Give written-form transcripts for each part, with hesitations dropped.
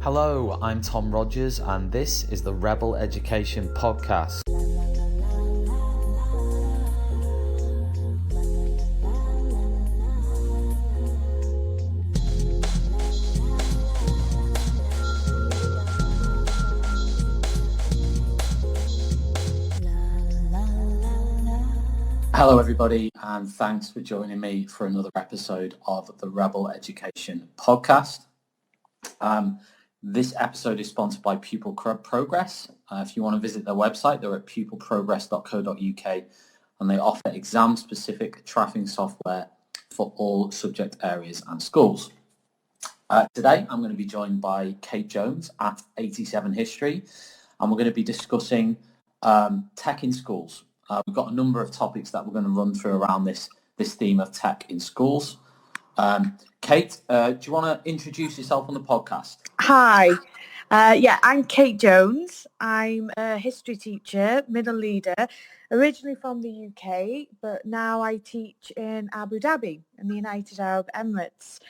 Hello, I'm Tom Rogers, and this is the Rebel Education Podcast. Hello, everybody, and thanks for joining me for another episode of the Rebel Education Podcast. This episode is sponsored by Pupil Progress. If you want to visit their website, they're at pupilprogress.co.uk, and they offer exam-specific tracking software for all subject areas and schools. Today, I'm going to be joined by Kate Jones at 87 History, and we're going to be discussing tech in schools. We've got a number of topics that we're going to run through around this theme of tech in schools. Kate, do you want to introduce yourself on the podcast? Hi, I'm Kate Jones. I'm a history teacher, middle leader, originally from the UK, but now I teach in Abu Dhabi in the United Arab Emirates.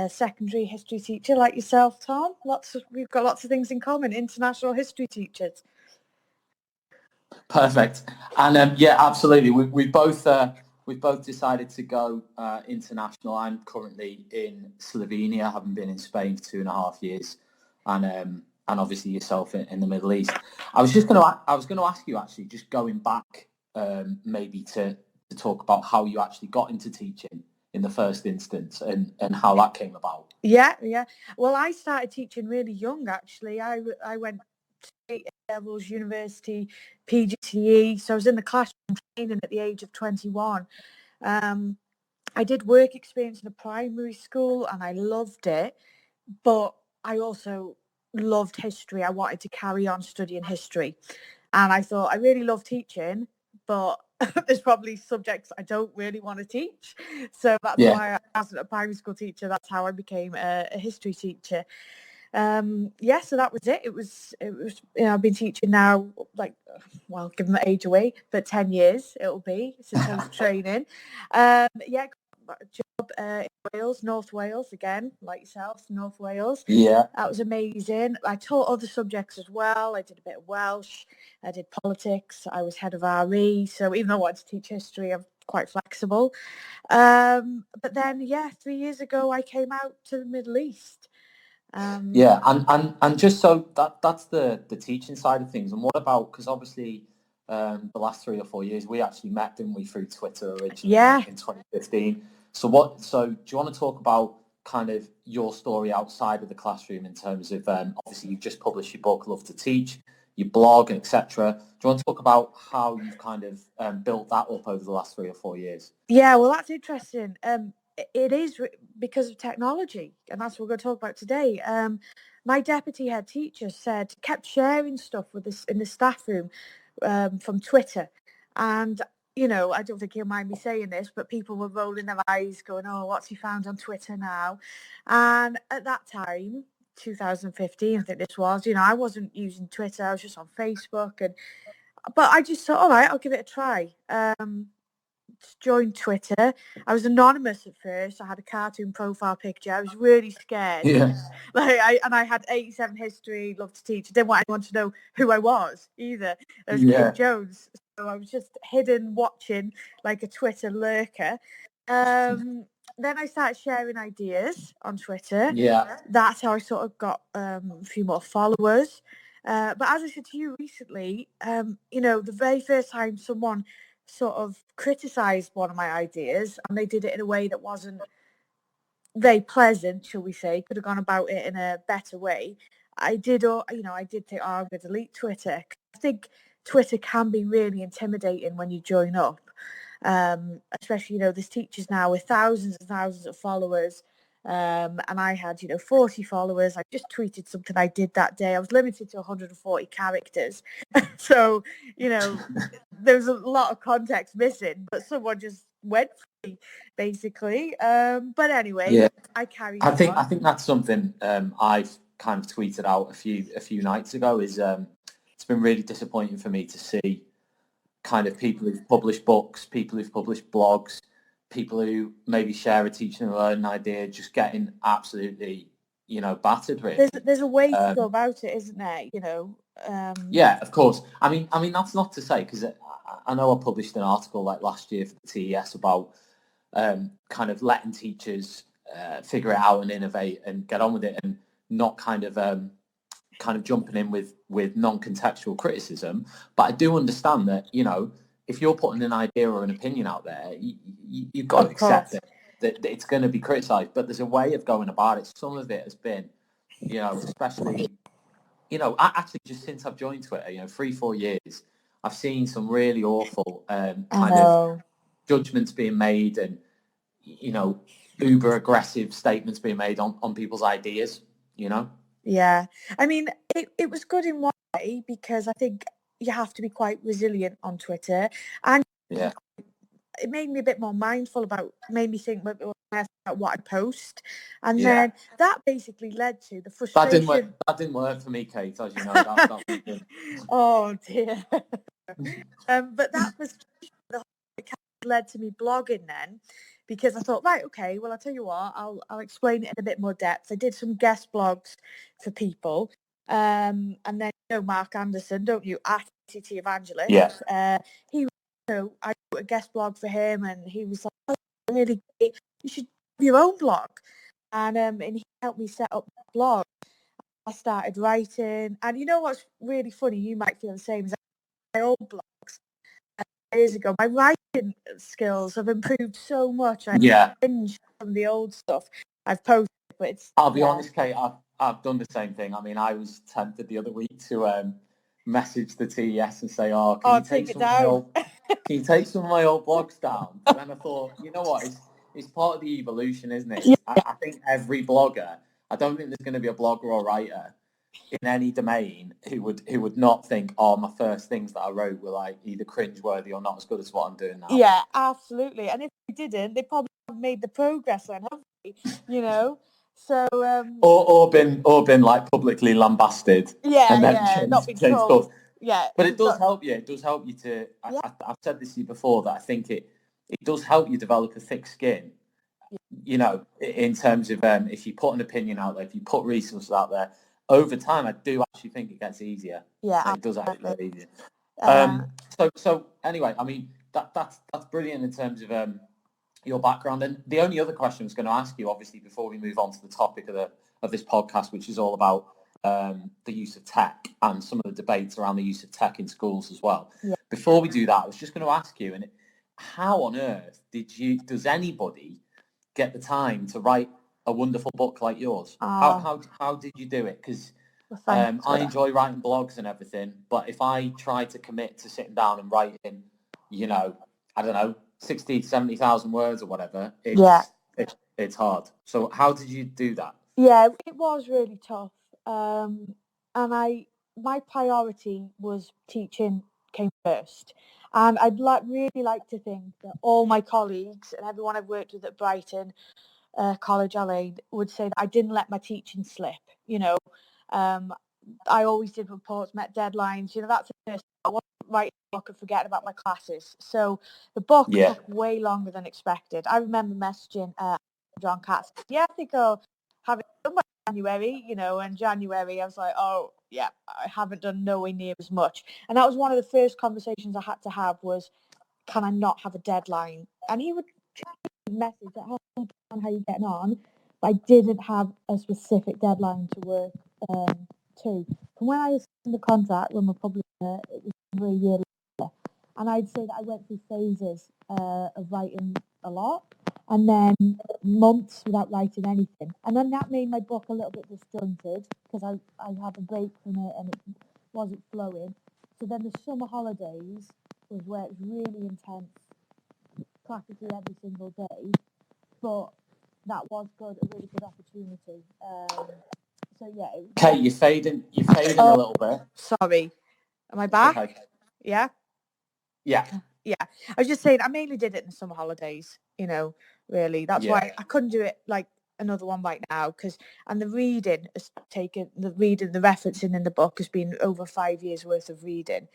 Secondary history teacher like yourself, Tom. We've got lots of things in common, international history teachers. Perfect. And absolutely. We've both decided to go international. I'm currently in Slovenia, having been in Spain for 2.5 years, and obviously yourself in the Middle East. I was going to ask you, actually, just going back maybe to talk about how you actually got into teaching in the first instance and how that came about. Yeah. Well, I started teaching really young, actually. I went to levels, university, PGCE, so I was in the classroom training at the age of 21. I did work experience in a primary school and I loved it, but I also loved history. I wanted to carry on studying history, and I thought I really love teaching, but there's probably subjects I don't really want to teach. So that's why, as a primary school teacher, that's how I became a history teacher. So that was it. It was, I've been teaching now, give my age away, but 10 years it'll be since I was training. Job in Wales, North Wales, again, like yourself, North Wales. Yeah. That was amazing. I taught other subjects as well. I did a bit of Welsh. I did politics. I was head of RE. So even though I wanted to teach history, I'm quite flexible. But then, 3 years ago, I came out to the Middle East. And just so that's the teaching side of things. And what about, because obviously the last 3 or 4 years we actually met, didn't we, through Twitter originally in 2015. So do you want to talk about kind of your story outside of the classroom in terms of obviously you've just published your book Love to Teach, your blog, etc. Do you want to talk about how you've kind of built that up over the last 3 or 4 years? Yeah, well, that's interesting. It is because of technology, and that's what we're going to talk about today. My deputy head teacher kept sharing stuff with us in the staff room from Twitter, and I don't think he'll mind me saying this, but people were rolling their eyes, going, "Oh, what's he found on Twitter now?" And at that time, 2015, I think this was, I wasn't using Twitter; I was just on Facebook, but I just thought, all right, I'll give it a try. Joined Twitter. I was anonymous at first. I had a cartoon profile picture. I was really scared. Yeah. I had 87 history, Love to Teach. I didn't want anyone to know who I was either. I was Kate Jones. So I was just hidden watching like a Twitter lurker. Then I started sharing ideas on Twitter. Yeah. That's how I sort of got a few more followers. But as I said to you recently, the very first time someone sort of criticized one of my ideas, and they did it in a way that wasn't very pleasant, shall we say, could have gone about it in a better way. I did think, I'm going to delete Twitter. I think Twitter can be really intimidating when you join up, especially, there's teachers now with thousands and thousands of followers. And I had, 40 followers. I just tweeted something I did that day. I was limited to 140 characters. So, there was a lot of context missing, but someone just went for me, basically. But anyway, I carried on. I think that's something I've kind of tweeted out a few nights ago. Is it's been really disappointing for me to see kind of people who've published books, people who've published blogs, people who maybe share a teaching and learning idea just getting absolutely battered really. There's a way to go about it, isn't there? Yeah, of course. I mean, that's not to say, because I know I published an article like last year for the TES about kind of letting teachers figure it out and innovate and get on with it, and not kind of jumping in with non-contextual criticism. But I do understand that, if you're putting an idea or an opinion out there, you've got to accept it, that it's going to be criticised. But there's a way of going about it. Some of it has been, especially, actually just since I've joined Twitter, 3-4 years, I've seen some really awful kind of judgments being made, and, uber aggressive statements being made on people's ideas, Yeah. I mean, it was good in one way, because I think you have to be quite resilient on Twitter, and yeah, it made me a bit more mindful made me think about what I post, and then that basically led to the frustration. That didn't work for me, Kate, as you know. That was Oh dear. But that was led to me blogging then, because I thought, right, okay, well, I'll tell you what, I'll explain it in a bit more depth. I did some guest blogs for people, and then Mark Anderson, don't you, at TT Evangelist? Yeah. He, I wrote a guest blog for him, and he was like, oh, really great, you should have your own blog, and he helped me set up the blog. I started writing, and you know what's really funny? You might feel the same as my old blogs years ago. My writing skills have improved so much. I cringe from the old stuff I've posted, but it's. I'll be honest, Kate. I've done the same thing. I mean, I was tempted the other week to message the TES and say, "Oh, can you take some of my old blogs down?" But then I thought, you know what? It's part of the evolution, isn't it? Yeah. I think every blogger. I don't think there's going to be a blogger or writer in any domain who would not think, oh, my first things that I wrote were like either cringeworthy or not as good as what I'm doing now. Yeah, absolutely. And if they didn't, they probably haven't made the progress then, haven't they? So or been like publicly lambasted. And then not been told. Yeah. But it does help you. It does help you to. I've said this to you before, that I think it does help you develop a thick skin. In terms of if you put an opinion out there, if you put resources out there, over time, I do actually think it gets easier. Yeah, it does actually get easier. So anyway, I mean that's brilliant in terms of your background. And the only other question I was going to ask you, obviously, before we move on to the topic of this podcast, which is all about the use of tech and some of the debates around the use of tech in schools as well. Yeah. Before we do that, I was just going to ask you, and how on earth does anybody get the time to write a wonderful book like yours? How did you do it? Because I enjoy writing blogs and everything, but if I try to commit to sitting down and writing, I don't know, 60, 70,000 words or whatever, it's hard. So how did you do that? Yeah, it was really tough. And my priority was teaching came first. And I'd really like to think that all my colleagues and everyone I've worked with at Brighton College Alleyne would say that I didn't let my teaching slip. I always did reports, met deadlines. That's the first. I wasn't writing a book and forgetting about my classes. So the book took way longer than expected. I remember messaging John Katz. Yeah, I think I'll have it done by January. And January I was like, oh yeah, I haven't done nowhere near as much. And that was one of the first conversations I had to have was, can I not have a deadline? And he would message that, how you getting on? But I didn't have a specific deadline to work to. From when I was in the contract when we published it, it was over a year later, and I'd say that I went through phases of writing a lot, and then months without writing anything, and then that made my book a little bit disjointed because I had a break from it and it wasn't flowing. So then the summer holidays was where it was really intense, practically every single day, but that was good, a really good opportunity. So yeah. Kate, you're fading a little bit. Sorry, am I back? Okay. Yeah. I was just saying, I mainly did it in the summer holidays. Really, that's why I couldn't do it like another one right now, and the reading has taken the referencing in the book has been over 5 years worth of reading,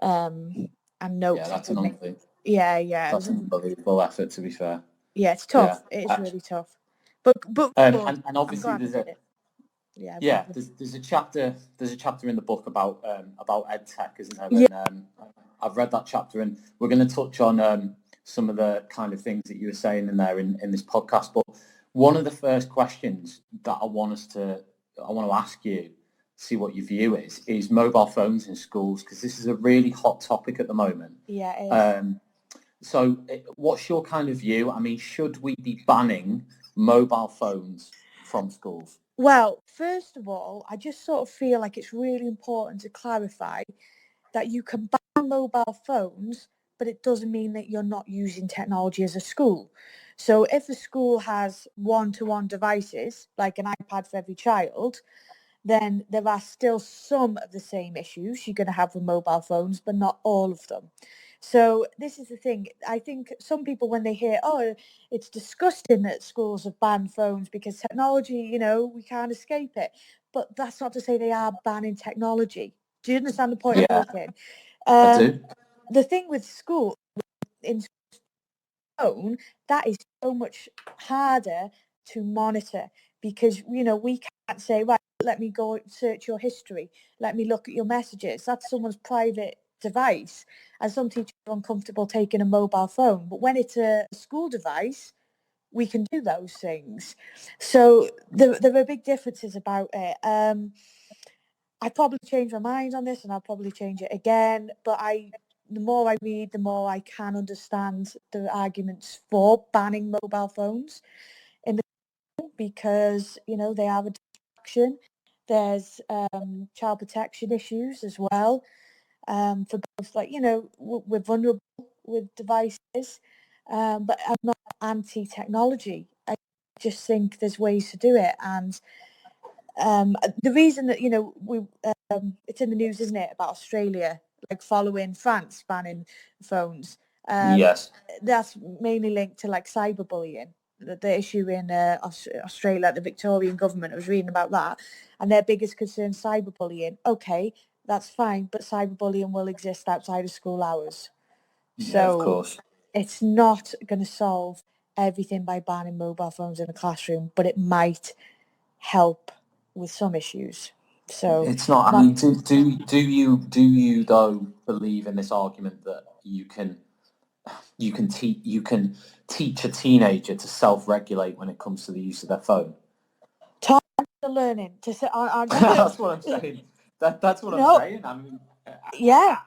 and notes. Yeah, that's an unbelievable. Yeah. That's an unbelievable effort, to be fair. Yeah, it's tough. It is really tough. But and obviously Yeah, Yeah, there's a chapter in the book about edtech, isn't there? yeah, And I've read that chapter, and we're going to touch on some of the kind of things that you were saying in there in this podcast. But one of the first questions that I want to ask you, see what your view is mobile phones in schools, because this is a really hot topic at the moment. yeah, it is. So, what's your kind of view? I mean, should we be banning mobile phones from schools? Well, first of all, I just sort of feel like it's really important to clarify that you can ban mobile phones, but it doesn't mean that you're not using technology as a school. So if a school has one-to-one devices, like an iPad for every child, then there are still some of the same issues you're going to have with mobile phones, but not all of them. So this is the thing. I think some people, when they hear, oh, it's disgusting that schools have banned phones because technology, we can't escape it. But that's not to say they are banning technology. Do you understand the point I'm Yeah, making? I Um, do. the thing with school in phone, that is so much harder to monitor because we can't say, right, let me go search your history, let me look at your messages. That's someone's private device, and some teachers are uncomfortable taking a mobile phone, but when it's a school device, we can do those things. So there are big differences about it. I'd probably change my mind on this, and I'll probably change it again. But the more I read, the more I can understand the arguments for banning mobile phones in the because they are a distraction. There's child protection issues as well, for both, like we're vulnerable with devices, but I'm not anti-technology. I just think there's ways to do it, and the reason that we it's in the news, isn't it, about Australia, like following France banning phones. Um, Yes. that's mainly linked to like cyberbullying, the issue in Australia, the Victorian government. I was reading about that, and their biggest concern is cyberbullying. Okay, that's fine, but cyberbullying will exist outside of school hours, Yeah, of so course. it's not going to solve everything by banning mobile phones in a classroom, but it might help with some issues. So It's not. I that, mean, do you though believe in this argument that you can teach a teenager to self-regulate when it comes to the use of their phone? time for learning to say, That's what I'm saying. That's what I'm no, saying. I mean, yeah,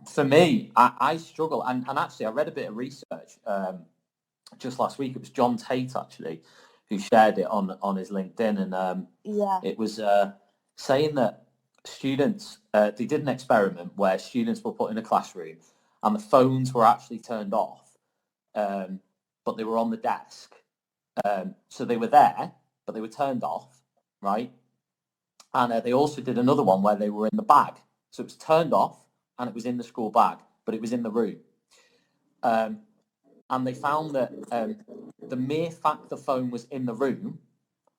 for me, I struggle, and actually, I read a bit of research just last week. It was John Tate actually who shared it on his LinkedIn, and yeah, it was saying that students they did an experiment where students were put in a classroom and the phones were actually turned off, um, but they were on the desk. So they were there, but they were turned off, right? And they also did another one where they were in the bag. So it was turned off and it was in the school bag, but it was in the room. Um, and they found that the mere fact the phone was in the room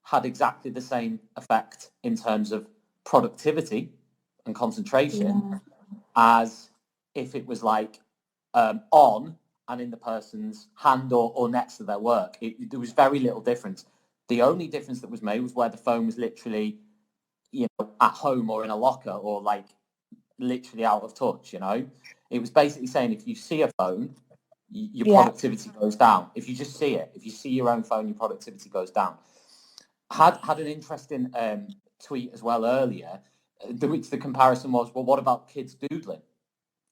had exactly the same effect in terms of productivity and concentration yeah, as if it was like on and in the person's hand or next to their work. There was very little difference. The only difference that was made was where the phone was literally, at home or in a locker or like literally out of touch. It was basically saying if you see a phone, your yeah, productivity goes down. If you just see it, if you see your own phone, your productivity goes down. Had an interesting tweet as well earlier, which the comparison was, well, what about kids doodling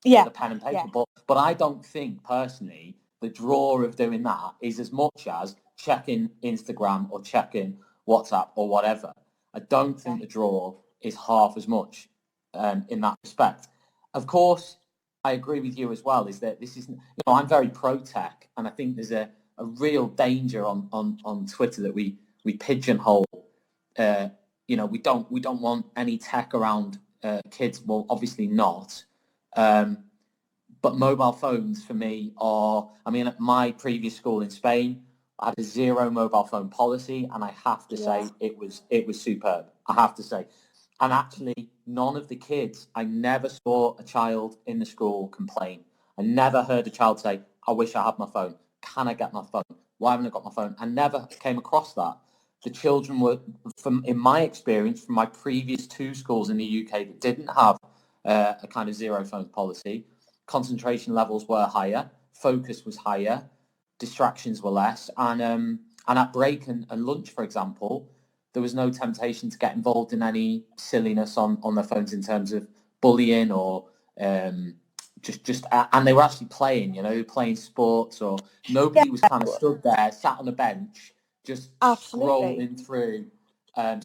with yeah, a pen and paper? yeah, But I don't think personally the draw of doing that is as much as checking Instagram or checking WhatsApp or whatever. I don't yeah, think the draw is half as much in that respect. Of course, I agree with you as well. Is that this is, I'm very pro tech, and I think there's a real danger on Twitter that we pigeonhole. Uh, we don't want any tech around kids. Well, obviously not. Um, but mobile phones for me are. I mean, at my previous school in Spain, I had a zero mobile phone policy, and I have to yeah, say it was superb. I have to say, and actually, none of the kids. I never saw a child in the school complain. I never heard a child say, "I wish I had my phone. Can I get my phone? Why haven't I got my phone?" I never came across that. the children were, in my experience, from my previous 2 schools in the UK that didn't have a kind of zero phone policy, concentration levels were higher, focus was higher, distractions were less, and at break and lunch, for example, there was no temptation to get involved in any silliness on their phones in terms of bullying or and they were actually playing, playing sports, or nobody was kind of stood there, sat on a bench, just scrolling through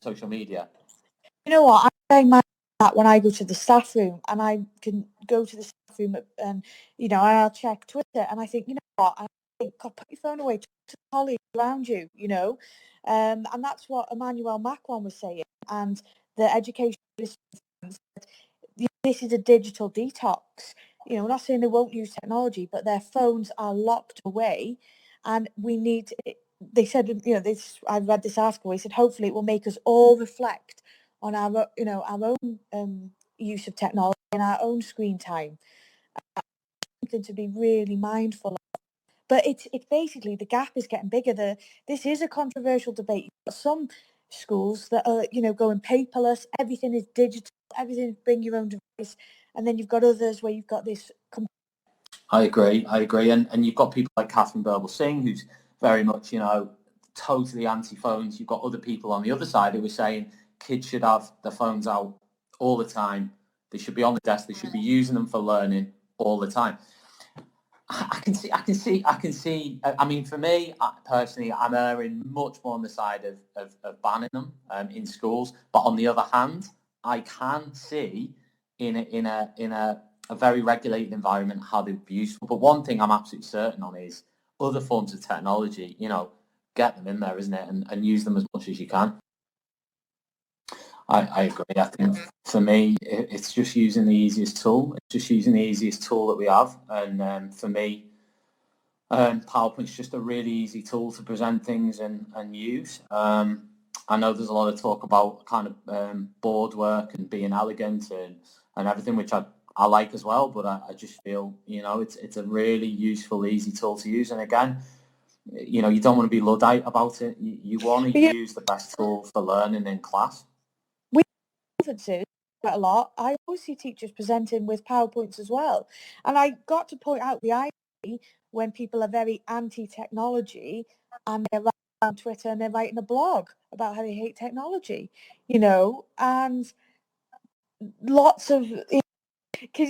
social media. You know what? I'm saying that when I go to the staff room, and I can go to the staff room and, I'll check Twitter, and I think, you know what? I think, God, put your phone away, talk to the colleagues around you, and that's what Emmanuel Macron was saying, and the education said, this is a digital detox. We're not saying they won't use technology, but their phones are locked away, and we need. They said, I read this article. They said, hopefully, it will make us all reflect on our own use of technology and our own screen time. Something to be really mindful of. But it's basically, the gap is getting bigger. This is a controversial debate. You've got some schools that are, going paperless. Everything is digital. Everything is bring your own device. And then you've got others where you've got this. I agree. And you've got people like Catherine Burble-Singh, who's very much, totally anti-phones. You've got other people on the other side who are saying kids should have their phones out all the time. They should be on the desk. They should be using them for learning all the time. I can see. I mean, for me personally, I'm erring much more on the side of banning them in schools. But on the other hand, I can see in a very regulated environment how they'd be useful. But one thing I'm absolutely certain on is other forms of technology. Get them in there, isn't it, and use them as much as you can. I agree. I think for me, it's just using the easiest tool. It's just using the easiest tool that we have. And for me, PowerPoint's just a really easy tool to present things and use. I know there's a lot of talk about kind of board work and being elegant and everything, which I like as well. But I just feel, it's a really useful, easy tool to use. And again, you don't want to be Luddite about it. You want to use the best tool for learning in class. Conferences quite a lot. I always see teachers presenting with PowerPoints as well, and I got to point out the irony when people are very anti-technology and they're writing on Twitter and they're writing a blog about how they hate technology, and lots of, because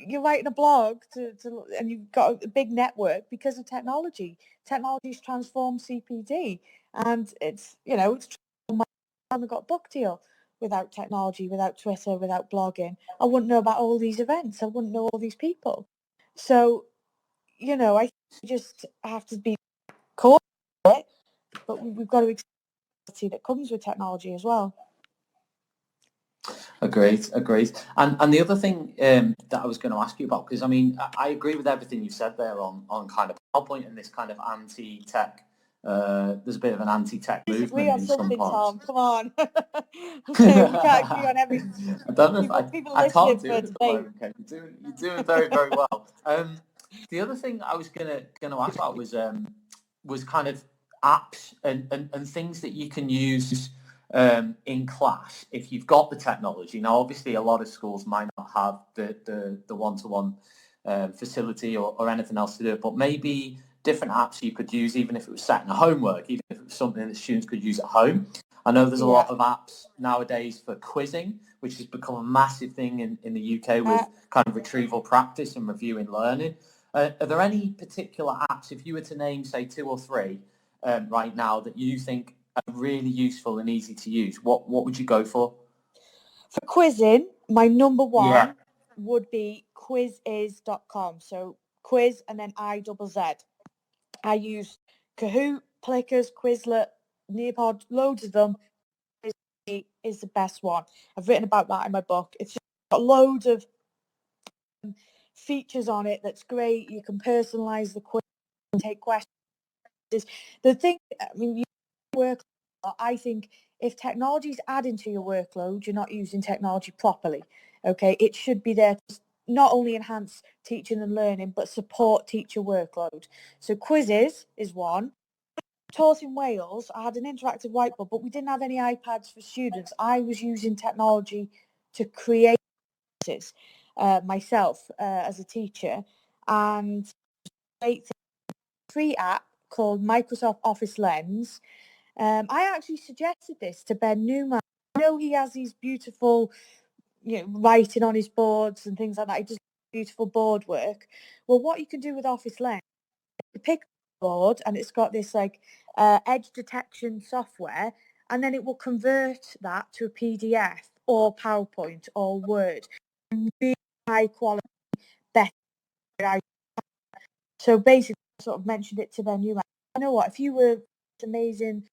you're writing a blog and you've got a big network because of technology. Technology's transformed CPD, and it's transformed. I haven't got a book deal without technology, without Twitter, without blogging. I wouldn't know about all these events. I wouldn't know all these people. So, I just have to be cautious of it, but we've got to accept the reality that comes with technology as well. Agreed. And the other thing that I was going to ask you about, because I mean, I agree with everything you said there on kind of PowerPoint and this kind of anti-tech. There's a bit of an anti-tech movement in some parts. Tom, come on. We can't agree on everything. I don't know if I can't do it at the debate. moment. Okay, you're doing very, very well. The other thing I was gonna ask about was kind of apps and things that you can use in class if you've got the technology. Now, obviously, a lot of schools might not have the one-to-one facility or anything else to do it, but maybe different apps you could use, even if it was setting a homework, even if it was something that students could use at home. I know there's a lot of apps nowadays for quizzing, which has become a massive thing in the UK with kind of retrieval practice and reviewing learning. Are there any particular apps, if you were to name, say, 2 or 3 right now, that you think are really useful and easy to use? What would you go for? For quizzing, my number one would be quiziz.com. So quiz and then IZZ. I use Kahoot, Plickers, Quizlet, Nearpod, loads of them. Is the best one. I've written about that in my book. It's just got loads of features on it that's great. You can personalize the quiz and take questions. The thing, I mean, you work. I think if technology is adding to your workload, you're not using technology properly. Okay, it should be there to not only enhance teaching and learning, but support teacher workload. So quizzes is one. taught in Wales, I had an interactive whiteboard, but we didn't have any iPads for students. I was using technology to create this myself as a teacher, and a free app called Microsoft Office Lens. I actually suggested this to Ben Newman. I know he has these beautiful, writing on his boards and things like that. He does beautiful board work. Well, what you can do with Office Lens, you pick the board and it's got this like edge detection software, and then it will convert that to a PDF or PowerPoint or Word. Really high quality, better. So basically, I sort of mentioned it to Ben Newman. You know what? If you were amazing,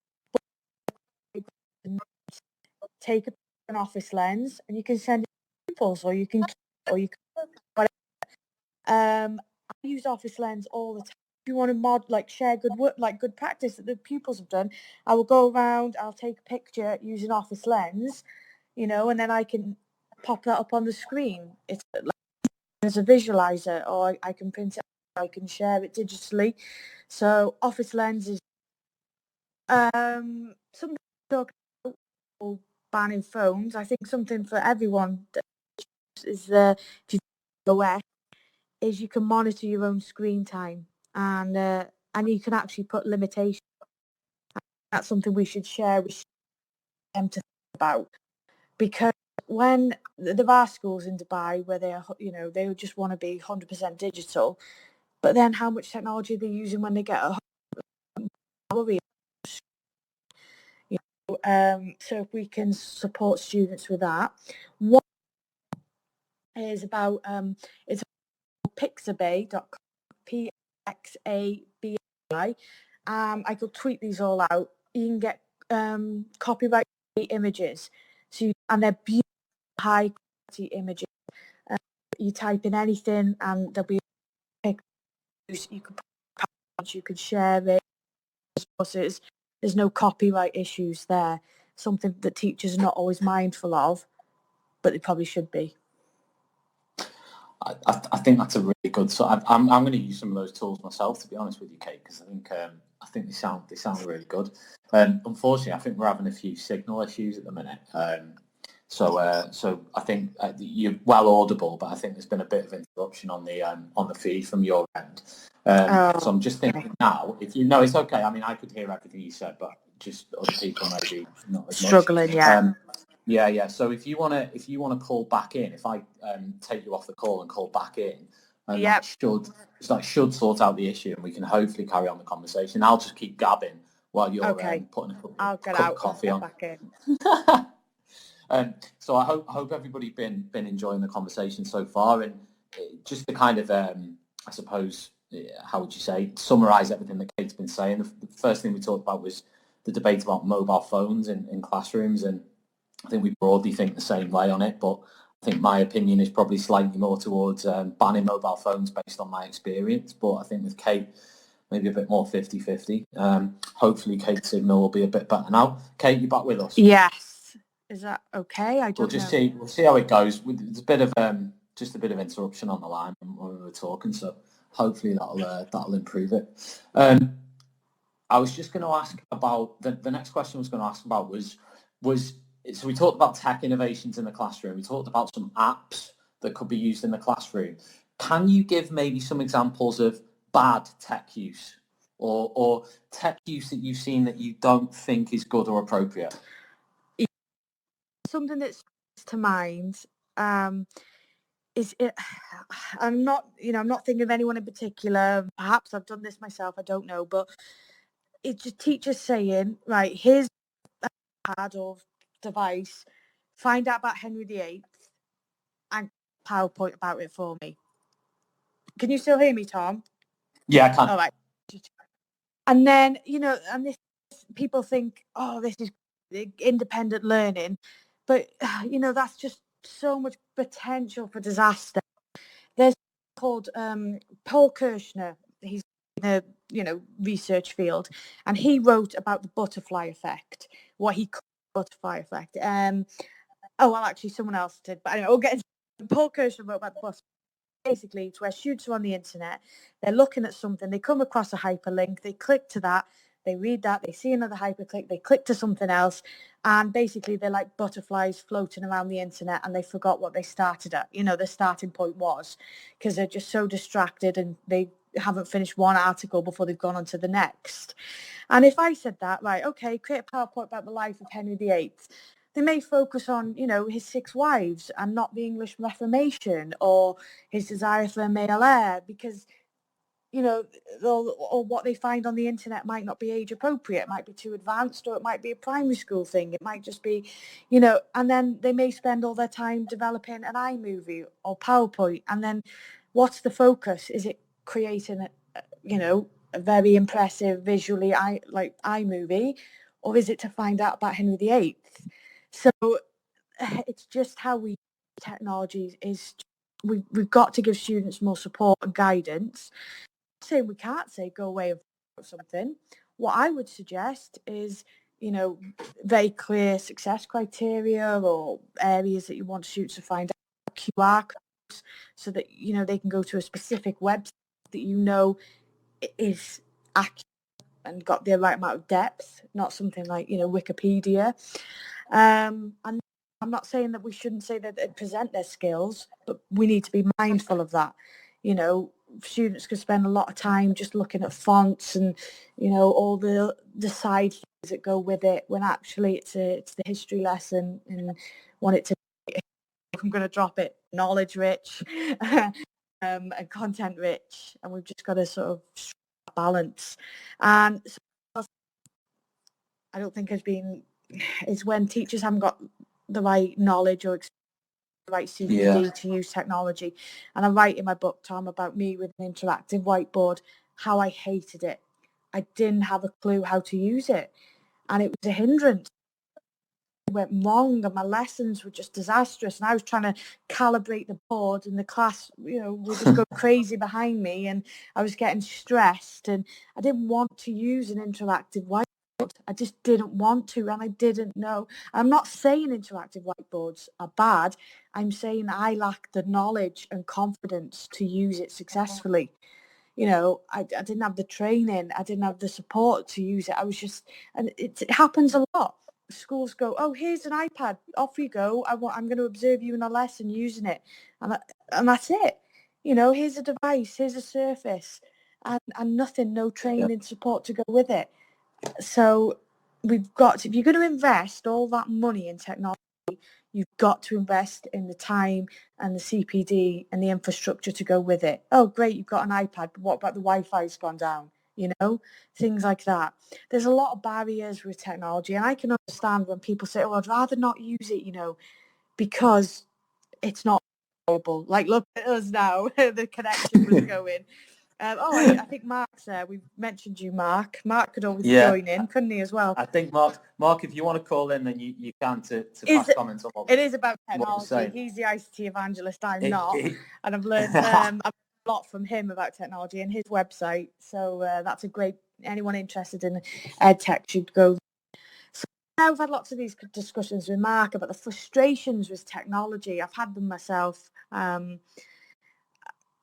take an Office Lens and you can send it to pupils, or you can whatever. I use Office Lens all the time. If you want to share good work, like good practice that the pupils have done, I will go around, I'll take a picture using Office Lens, and then I can pop that up on the screen. It's like as a visualizer, or I can print it, I can share it digitally. So Office Lens is something to talk about, banning phones. I think something for everyone is if you aware is you can monitor your own screen time, and you can actually put limitations. That's something we should share with them to think about, because when there are schools in Dubai where they just want to be 100% digital, but then how much technology they're using when they get a home. So if we can support students with that. One is about it's pixabay.com, Pxabi. I could tweet these all out. You can get copyright images, and they're beautiful, high quality images. You type in anything, and there'll be pictures. You could share it. There's no copyright issues there. Something that teachers are not always mindful of, but they probably should be. I think that's a really good. So I'm going to use some of those tools myself, to be honest with you, Kate, because I think they sound really good. Unfortunately, I think we're having a few signal issues at the minute. So I think you're well audible, but I think there's been a bit of interruption on the feed from your end. So I'm just thinking now, if you know, it's okay. I mean, I could hear everything you said, but just other people maybe not as much. Struggling, yeah. Yeah. So if you wanna call back in, if I take you off the call and call back in, and that should sort out the issue, and we can hopefully carry on the conversation. I'll just keep gabbing while you're putting a cup of coffee on. Back in. So I hope everybody been enjoying the conversation so far, and just to kind of I suppose, how would you say, summarize everything that Kate's been saying. The first thing we talked about was the debate about mobile phones in classrooms, and I think we broadly think the same way on it, but I think my opinion is probably slightly more towards banning mobile phones based on my experience, but I think with Kate, maybe a bit more 50-50. Hopefully Kate's signal will be a bit better now. Kate, you back with us? Yes. Is that okay? I don't know. We'll see how it goes. There's a bit of just a bit of interruption on the line when we were talking, so hopefully that'll improve it. I was just going to ask about the next question I was going to ask about was so we talked about tech innovations in the classroom. We talked about some apps that could be used in the classroom. Can you give maybe some examples of bad tech use or tech use that you've seen that you don't think is good or appropriate? Something that comes to mind is it. I'm not thinking of anyone in particular. Perhaps I've done this myself. I don't know, but it's just teachers saying, right, here's a pad or device. Find out about Henry VIII and PowerPoint about it for me. Can you still hear me, Tom? Yeah, I can. All right. And then, and this, people think, oh, this is independent learning. But, that's just so much potential for disaster. There's called Paul Kirshner. He's in the, research field. And he wrote about the butterfly effect, what he called the butterfly effect. Actually, someone else did. But anyway, we'll get into Paul Kirshner wrote about the butterfly. Basically, it's where students are on the internet, they're looking at something, they come across a hyperlink, they click to that, they read that, they see another hyperlink, they click to something else, and basically they're like butterflies floating around the internet, and they forgot what they started at, their starting point was, because they're just so distracted and they haven't finished one article before they've gone on to the next. And if I said that, right, okay, create a PowerPoint about the life of Henry VIII, they may focus on, his 6 wives and not the English Reformation or his desire for a male heir, because, or what they find on the internet might not be age appropriate. It might be too advanced, or it might be a primary school thing. It might just be, and then they may spend all their time developing an iMovie or PowerPoint. And then what's the focus? Is it creating, a very impressive visually iMovie, or is it to find out about Henry VIII? So it's just how we use technology is we've got to give students more support and guidance. Saying we can't say go away and something. What I would suggest is, very clear success criteria or areas that you want students to find out, QR codes, so that, they can go to a specific website that is accurate and got the right amount of depth, not something like, Wikipedia. And I'm not saying that we shouldn't say that they present their skills, but we need to be mindful of that. Students could spend a lot of time just looking at fonts and, all the side things that go with it, when actually it's the history lesson, and want it to be, I'm going to drop it, knowledge rich and content rich. And we've just got to sort of balance. And so I don't think is when teachers haven't got the right knowledge or the right CPD to use technology. And I write in my book, Tom, about me with an interactive whiteboard, how I hated it. I didn't have a clue how to use it, and it was a hindrance. It went wrong, and my lessons were just disastrous, and I was trying to calibrate the board, and the class, would just go crazy behind me, and I was getting stressed, and I didn't want to use an interactive whiteboard. I just didn't want to, and I didn't know. I'm not saying interactive whiteboards are bad. I'm saying I lacked the knowledge and confidence to use it successfully. I didn't have the training. I didn't have the support to use it. I was just, and it happens a lot. Schools go, oh, here's an iPad. Off you go. I'm going to observe you in a lesson using it. And that's it. Here's a device. Here's a surface. And nothing, no training support to go with it. So we've got to, if you're going to invest all that money in technology, you've got to invest in the time and the CPD and the infrastructure to go with it. Oh, great, you've got an iPad, but what about the Wi-Fi's gone down? Things like that. There's a lot of barriers with technology, and I can understand when people say, oh, I'd rather not use it, because it's not available. Like, look at us now, the connection was going. I think Mark's there. We've mentioned you, Mark. Mark could always join in, couldn't he, as well? I think Mark, if you want to call in, then you can to pass comments on what it is about technology. He's the ICT evangelist. I'm not, and I've learned a lot from him about technology and his website. So that's a great. Anyone interested in edtech should go. So now I've had lots of these discussions with Mark about the frustrations with technology. I've had them myself.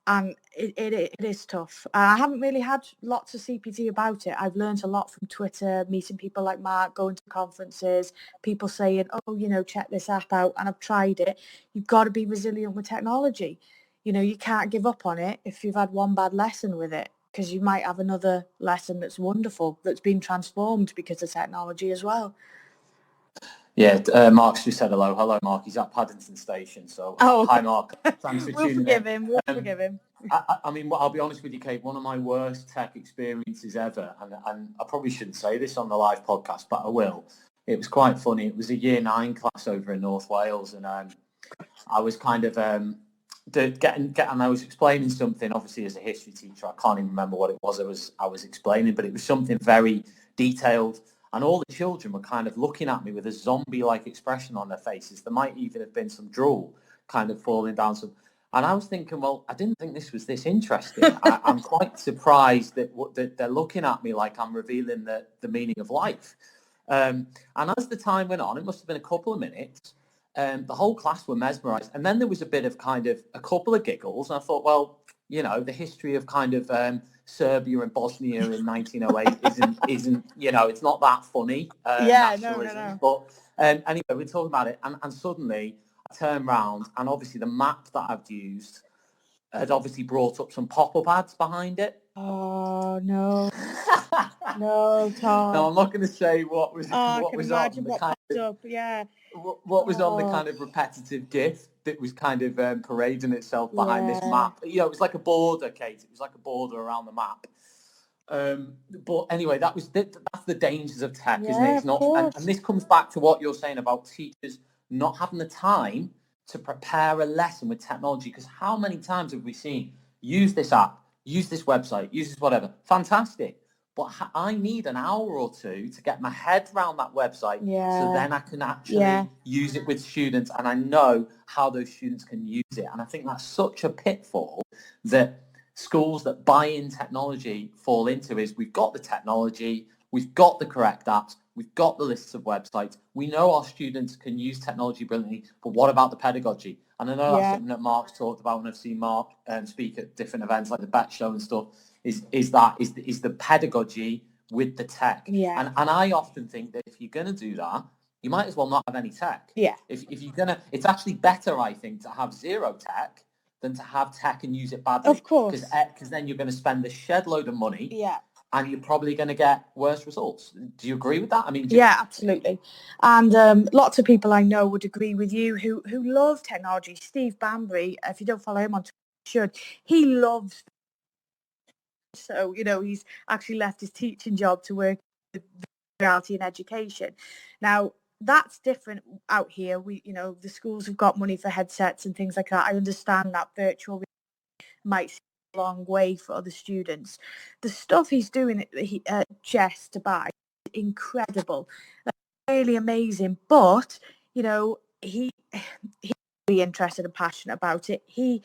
And it is tough. I haven't really had lots of CPD about it. I've learned a lot from Twitter, meeting people like Mark, going to conferences, people saying, oh, check this app out, and I've tried it. You've got to be resilient with technology. You can't give up on it if you've had one bad lesson with it, because you might have another lesson that's wonderful, that's been transformed because of technology as well. Yeah, Mark's just said hello. Hello, Mark. He's at Paddington Station. So, Hi, Mark. Thanks for tuning in. We'll forgive him. I mean, I'll be honest with you, Kate. One of my worst tech experiences ever, and I probably shouldn't say this on the live podcast, but I will. It was quite funny. It was a Year 9 class over in North Wales, and I was kind of and I was explaining something. Obviously, as a history teacher, I can't even remember what it was. I was explaining, but it was something very detailed. And all the children were kind of looking at me with a zombie-like expression on their faces. There might even have been some drool kind of falling down. And I was thinking, well, I didn't think this was this interesting. I'm quite surprised that they're looking at me like I'm revealing the meaning of life. And as the time went on, it must have been a couple of minutes, the whole class were mesmerised. And then there was a bit of kind of a couple of giggles. And I thought, well, the history of kind of Serbia and Bosnia in 1908 isn't it's not that funny nationalism. But anyway, we're talking about it, and suddenly I turn around, and obviously the map that I've used had obviously brought up some pop-up ads behind it. Oh no. No, Tom. No, I'm not going to say what was on what was on the kind of repetitive GIF that was kind of parading itself behind this map. It was like a border, Kate. It was like a border around the map. But anyway, that's the dangers of tech, isn't it? It's not, and this comes back to what you're saying about teachers not having the time to prepare a lesson with technology. Because how many times have we seen, use this app, use this website, use this whatever? Fantastic. But I need an hour or two to get my head around that website so then I can actually use it with students, and I know how those students can use it. And I think that's such a pitfall that schools that buy in technology fall into. Is we've got the technology, we've got the correct apps, we've got the lists of websites, we know our students can use technology brilliantly, but what about the pedagogy? And I know that's something that Mark's talked about when I've seen Mark speak at different events like the Bet Show and stuff. Is the pedagogy with the tech. And I often think that if you're going to do that, you might as well not have any tech. If you're going to, it's actually better, I think, to have zero tech than to have tech and use it badly. Of course. Because then you're going to spend a shed load of money. And you're probably going to get worse results. Do you agree with that? I mean, absolutely. And lots of people I know would agree with you who love technology. Steve Bambury, if you don't follow him on Twitter, you should. He loves. So, he's actually left his teaching job to work with reality and education. Now, that's different out here. We, the schools have got money for headsets and things like that. I understand that virtual might seem a long way for other students. The stuff he's doing at Chess to buy is incredible. That's really amazing. But, he's really interested and passionate about it. He,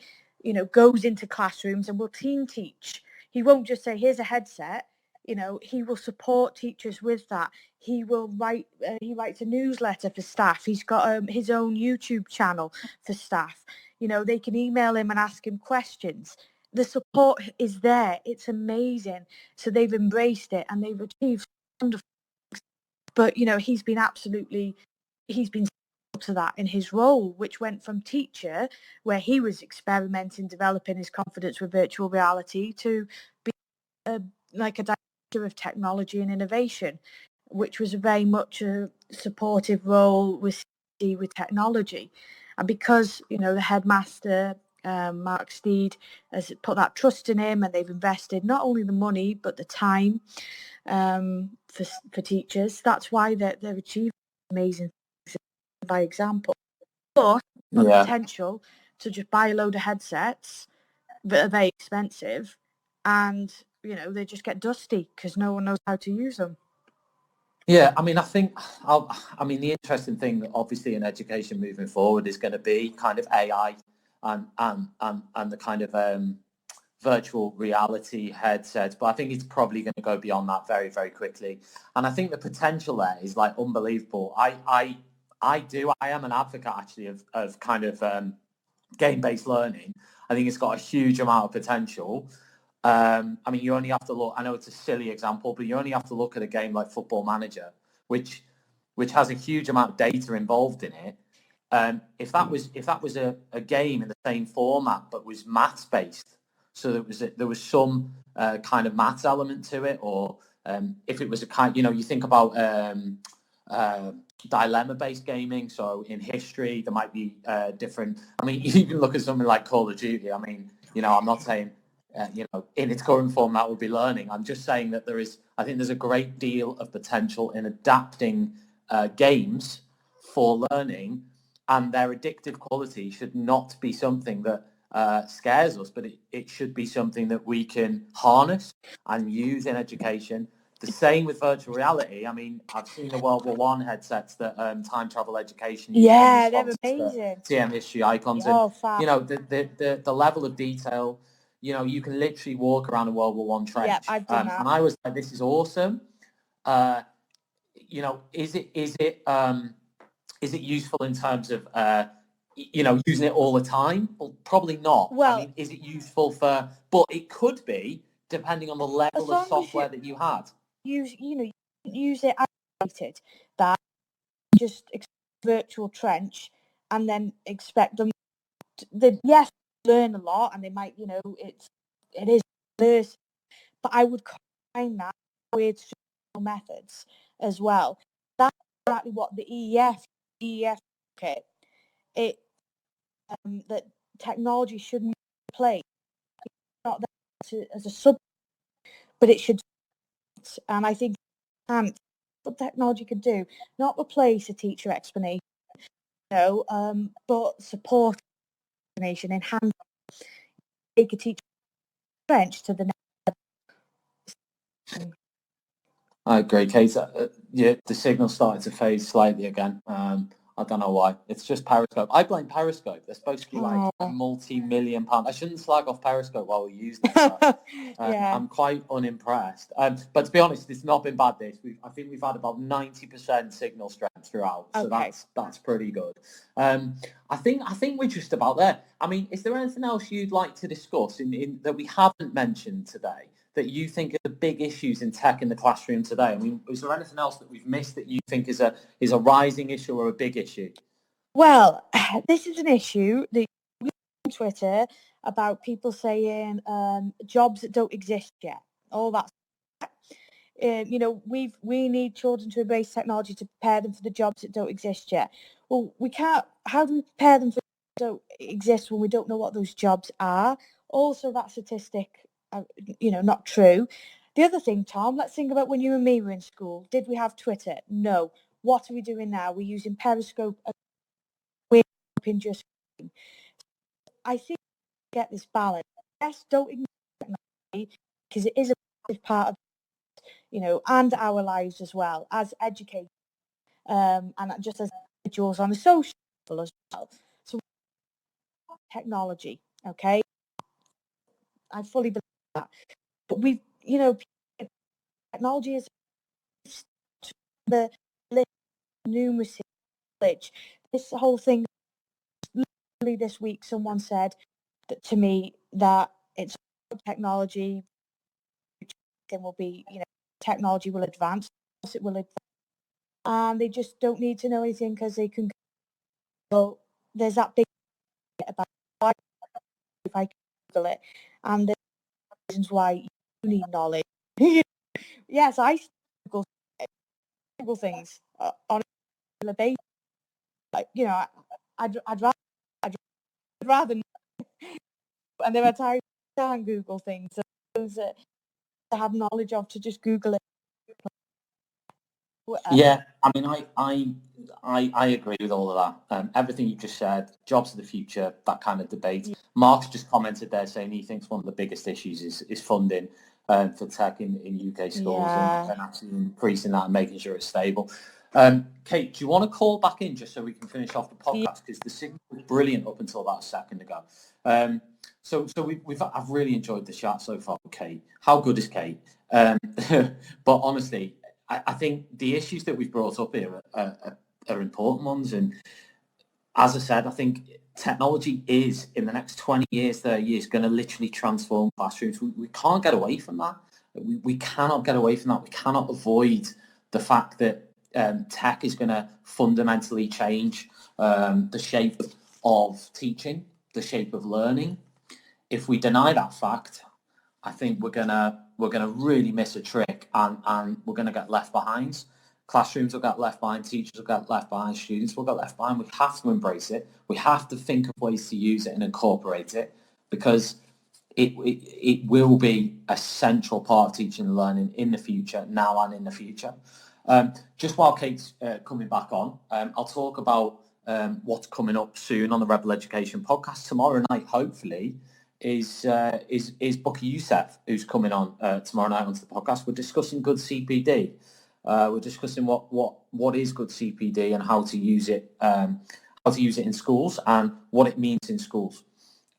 goes into classrooms and will team teach. He won't just say, here's a headset. He will support teachers with that. He will write, he writes a newsletter for staff. He's got his own YouTube channel for staff. They can email him and ask him questions. The support is there. It's amazing. So they've embraced it and they've achieved wonderful things. But, he's been to that in his role, which went from teacher, where he was experimenting, developing his confidence with virtual reality, to be like a director of technology and innovation, which was very much a supportive role with technology. And because, the headmaster, Mark Steed, has put that trust in him, and they've invested not only the money but the time for teachers, that's why they're achieving amazing things by example. But the potential to just buy a load of headsets that are very expensive, and they just get dusty because no one knows how to use them. Yeah, I mean, the interesting thing, obviously, in education moving forward is going to be kind of AI and the kind of virtual reality headsets. But I think it's probably going to go beyond that very, very quickly. And I think the potential there is like unbelievable. I am an advocate actually of kind of game-based learning. I think it's got a huge amount of potential. I mean, you only have to look, I know it's a silly example, but you only have to look at a game like Football Manager, which has a huge amount of data involved in it. If that was a game in the same format but was maths based, so there was some kind of maths element to it, or if it was a kind, you think about dilemma based gaming. So in history there might be different. I mean, you can look at something like Call of Duty. I mean, I'm not saying in its current form that would be learning. I'm just saying that I think there's a great deal of potential in adapting games for learning, and their addictive quality should not be something that scares us, but it should be something that we can harness and use in education. The same with virtual reality. I mean, I've seen the World War I headsets that Time Travel Education used. Yeah, they're amazing. TM History Icons. Oh, and, the level of detail, you can literally walk around a World War I trench. Yeah, I've done that. And I was like, this is awesome. Is it useful in terms of, using it all the time? Well, probably not. Well, I mean, is it useful but it could be depending on the level of software that you had. Use it isolated, that just virtual trench, and then expect them to, yes, learn a lot, and they might, it is diverse, but I would combine that with methods as well. That's exactly what the EEF kit, it that technology shouldn't play. It's not there as a sub, but it should. And I think what technology could do, not replace a teacher explanation, but support explanation, enhance, take a teacher French to the next. I agree, Kate. Yeah, the signal started to fade slightly again. I don't know why. It's just Periscope. I blame Periscope. They're supposed to be like a multi-million-pound. I shouldn't slag off Periscope while we're using it. But, Yeah. I'm quite unimpressed. But to be honest, it's not been bad. I think we've had about 90% signal strength throughout, so Okay. that's pretty good. I think we're just about there. I mean, is there anything else you'd like to discuss in that we haven't mentioned today, that you think are the big issues in tech in the classroom today? I mean, is there anything else that we've missed that you think is a rising issue or a big issue? Well, this is an issue that on Twitter about people saying jobs that don't exist yet. All that. We need children to embrace technology to prepare them for the jobs that don't exist yet. Well, we can't. How do we prepare them for jobs that don't exist when we don't know what those jobs are? Also, that statistic, not true. The other thing, Tom, let's think about when you and me were in school. Did we have Twitter? No. What are we doing now? We're using Periscope. We're in just. I think we get this balance. Yes, don't ignore technology, because it is a part of, and our lives as well as educators, and just as individuals on a social level as well. So technology, okay, I fully believe that. But technology is the numeracy knowledge. This whole thing, literally this week, someone said that to me that it's technology. Then will be, technology will advance. It will advance, and they just don't need to know anything because they can go. There's that big about why if I Google it, and the reasons why you need knowledge. Yes, I Google things on a regular basis. Like, I'd rather, and there are times I can't Google things. So those to have knowledge of, to just Google it. Yeah, I mean, I agree with all of that. Everything you just said, jobs of the future, that kind of debate. Yeah. Mark's just commented there saying he thinks one of the biggest issues is funding for tech in UK schools, and actually increasing that and making sure it's stable. Kate, do you want to call back in just so we can finish off the podcast? Because the signal was brilliant up until that second ago. So I've really enjoyed the chat so far with Kate. How good is Kate? But honestly, I think the issues that we've brought up here are important ones. And as I said, I think technology is, in the next 20 years, 30 years, going to literally transform classrooms. We can't get away from that. We cannot get away from that. We cannot avoid the fact that tech is going to fundamentally change the shape of teaching, the shape of learning. If we deny that fact, I think we're gonna really miss a trick, and we're gonna get left behind. Classrooms will get left behind, teachers will get left behind, students will get left behind. We have to embrace it. We have to think of ways to use it and incorporate it, because it will be a central part of teaching and learning in the future, now and in the future. Just while Kate's coming back on, I'll talk about what's coming up soon on the Rebel Education podcast tomorrow night, hopefully. Is Bucky Youssef, who's coming on tomorrow night onto the podcast. We're discussing good CPD. We're discussing what is good CPD and how to use it in schools and what it means in schools.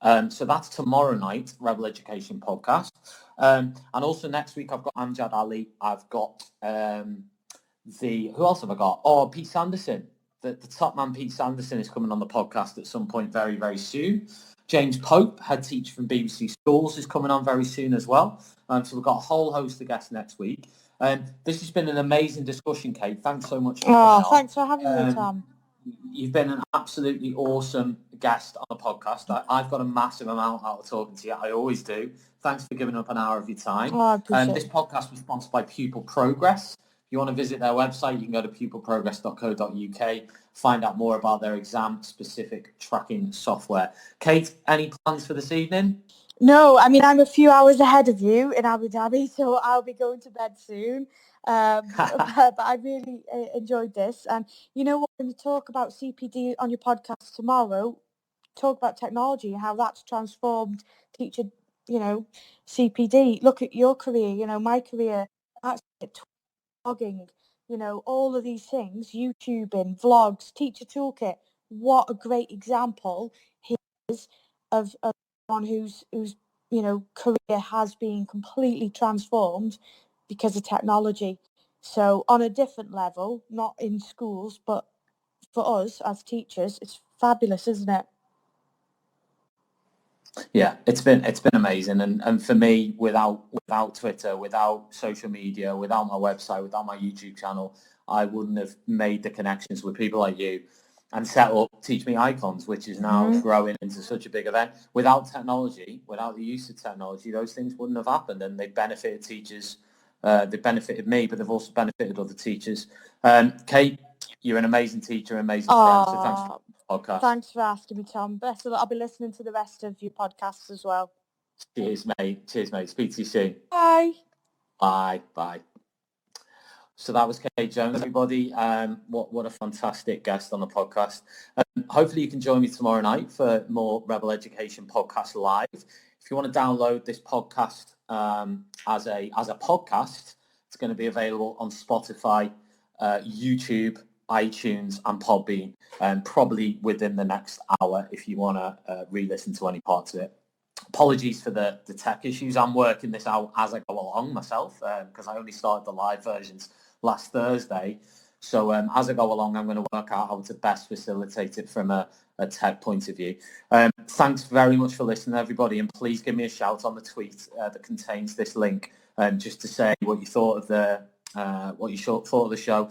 So that's tomorrow night, Rebel Education podcast. And also next week I've got Amjad Ali. I've got who else have I got? Oh, Pete Sanderson. The top man Pete Sanderson is coming on the podcast at some point very, very soon. James Pope, head teacher from BBC Schools, is coming on very soon as well. So we've got a whole host of guests next week. This has been an amazing discussion, Kate. Thanks so much for coming on. Thanks for having me, Tom. You've been an absolutely awesome guest on the podcast. I've got a massive amount out of talking to you. I always do. Thanks for giving up an hour of your time. I appreciate This podcast was sponsored by Pupil Progress. If you want to visit their website, you can go to pupilprogress.co.uk, find out more about their exam-specific tracking software. Kate, any plans for this evening? No, I mean, I'm a few hours ahead of you in Abu Dhabi, so I'll be going to bed soon. But I really enjoyed this. And you know what, when you talk about CPD on your podcast tomorrow, talk about technology, how that's transformed teacher, CPD. Look at your career, my career, that's it, blogging, all of these things, YouTubing, vlogs, teacher toolkit. What a great example he is of someone whose career has been completely transformed because of technology. So on a different level, not in schools, but for us as teachers, it's fabulous, isn't it? Yeah, it's been amazing, and for me, without Twitter, without social media, without my website, without my YouTube channel, I wouldn't have made the connections with people like you and set up Teach Me Icons, which is now growing into such a big event. Without technology, without the use of technology, those things wouldn't have happened, and they benefited teachers. They benefited me, but they've also benefited other teachers. Kate, you're an amazing teacher, amazing friend. So thanks for the podcast. Thanks for asking me, Tom. Best of luck. I'll be listening to the rest of your podcasts as well. Cheers, mate. Speak to you soon. Bye. Bye. So that was Kate Jones, everybody. What a fantastic guest on the podcast. Hopefully you can join me tomorrow night for more Rebel Education Podcast Live. If you want to download this podcast as a podcast, it's going to be available on Spotify, YouTube, iTunes and Podbean, probably within the next hour if you want to re-listen to any parts of it. Apologies for the tech issues. I'm working this out as I go along myself because I only started the live versions last Thursday. So as I go along, I'm going to work out how to best facilitate it from a tech point of view. Thanks very much for listening, everybody, and please give me a shout on the tweet that contains this link just to say what you thought of the show.